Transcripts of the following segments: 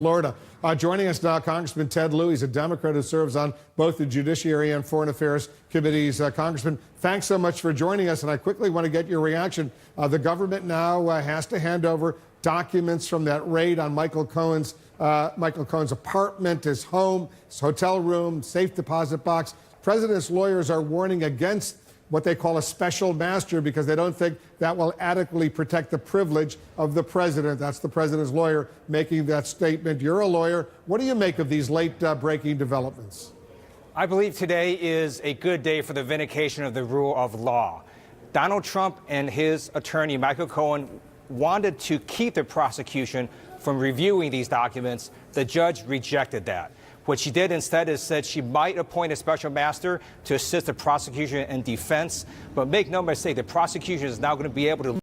Florida. Joining us now, Congressman Ted Lieu. He's a Democrat who serves on both the Judiciary and Foreign Affairs committees. Congressman, thanks so much for joining us, and I quickly want to get your reaction. The government now has to hand over documents from that raid on Michael Cohen's apartment, his home, his hotel room, safe deposit box. President's lawyers are warning against what they call a special master because they don't think that will adequately protect the privilege of the president. That's the president's lawyer making that statement. You're a lawyer. What do you make of these late breaking developments? I believe today is a good day for the vindication of the rule of law. Donald Trump and his attorney, Michael Cohen, wanted to keep the prosecution from reviewing these documents. The judge rejected that. What she did instead is said she might appoint a special master to assist the prosecution and defense. But make no mistake, the prosecution is now going to be able to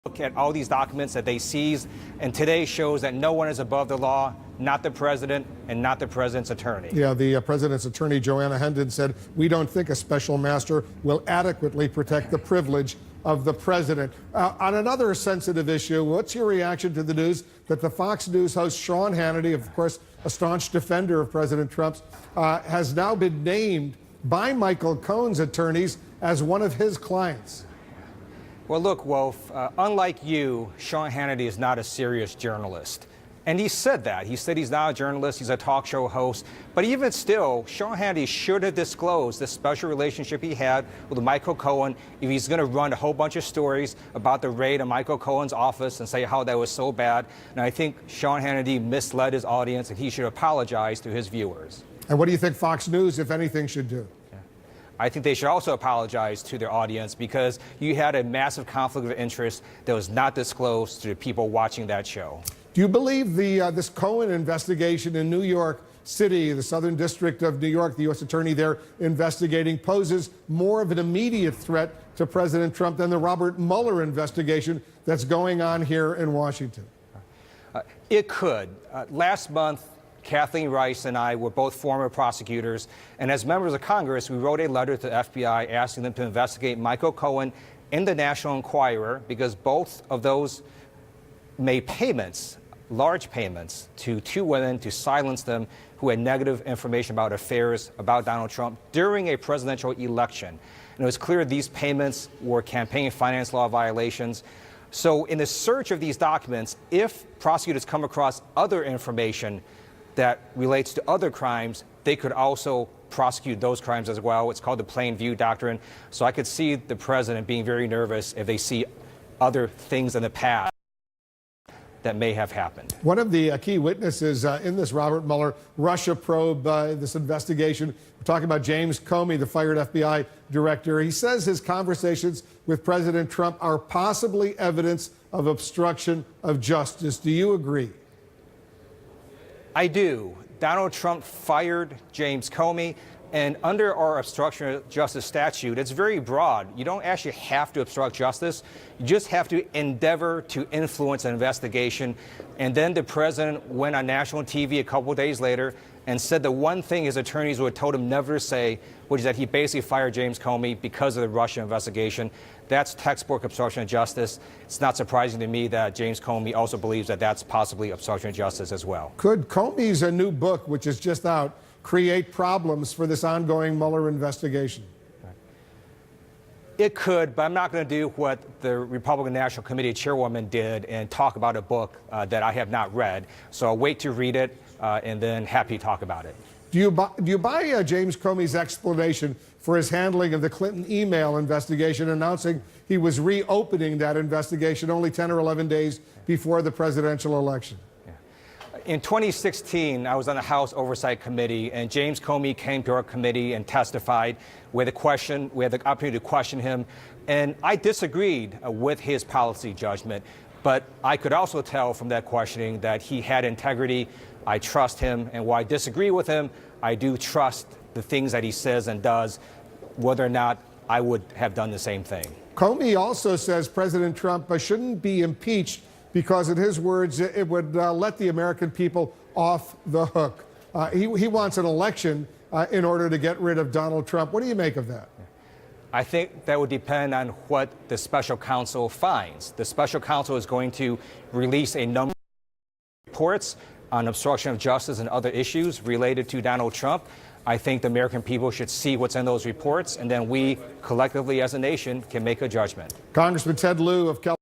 look at all these documents that they seized. And today shows that no one is above the law, not the president and not the president's attorney. Yeah, the president's attorney, Joanna Hendon, said, "We don't think a special master will adequately protect the privilege of the president." On another sensitive issue, what's your reaction to the news that the Fox News host Sean Hannity, of course, a staunch defender of President Trump's, has now been named by Michael Cohen's attorneys as one of his clients? Well, look, Wolf, unlike you, Sean Hannity is not a serious journalist. And he said that. He said he's not a journalist, he's a talk show host. But even still, Sean Hannity should have disclosed the special relationship he had with Michael Cohen if he's going to run a whole bunch of stories about the raid on Michael Cohen's office and say how that was so bad. And I think Sean Hannity misled his audience, and he should apologize to his viewers. And what do you think Fox News, if anything, should do? I think they should also apologize to their audience because you had a massive conflict of interest that was not disclosed to the people watching that show. Do you believe this Cohen investigation in New York City, the Southern District of New York, the U.S. attorney there investigating, poses more of an immediate threat to President Trump than the Robert Mueller investigation that's going on here in Washington? It could. Last month, Kathleen Rice and I were both former prosecutors, and as members of Congress, we wrote a letter to the FBI asking them to investigate Michael Cohen in the National Enquirer because both of those made payments, large payments, to two women to silence them who had negative information about affairs about Donald Trump during a presidential election. And it was clear these payments were campaign finance law violations. So in the search of these documents, if prosecutors come across other information that relates to other crimes, they could also prosecute those crimes as well. It's called the plain view doctrine. So I could see the president being very nervous if they see other things in the past that may have happened. One of the key witnesses in this Robert Mueller Russia probe, this investigation, we're talking about James Comey, the fired FBI director. He says his conversations with President Trump are possibly evidence of obstruction of justice. Do you agree? I do. Donald Trump fired James Comey, and under our obstruction of justice statute, it's very broad. You don't actually have to obstruct justice. You just have to endeavor to influence an investigation. And then the president went on national TV a couple of days later and said the one thing his attorneys would have told him never to say, which is that he basically fired James Comey because of the Russia investigation. That's textbook obstruction of justice. It's not surprising to me that James Comey also believes that that's possibly obstruction of justice as well. Could Comey's new book, which is just out, create problems for this ongoing Mueller investigation? It could, but I'm not going to do what the Republican National Committee chairwoman did and talk about a book that I have not read. So I'll wait to read it and then happy to talk about it. Do you buy James Comey's explanation for his handling of the Clinton email investigation, announcing he was reopening that investigation only 10 or 11 days before the presidential election? In 2016, I was on the House Oversight Committee, and James Comey came to our committee and testified. We had the opportunity to question him, and I disagreed with his policy judgment. But I could also tell from that questioning that he had integrity. I trust him, and while I disagree with him, I do trust the things that he says and does, whether or not I would have done the same thing. Comey also says President Trump shouldn't be impeached because, in his words, it would let the American people off the hook. He wants an election in order to get rid of Donald Trump. What do you make of that? I think that would depend on what the special counsel finds. The special counsel is going to release a number of reports, on obstruction of justice and other issues related to Donald Trump. I think the American people should see what's in those reports, and then we collectively as a nation can make a judgment. Congressman Ted Lieu of California.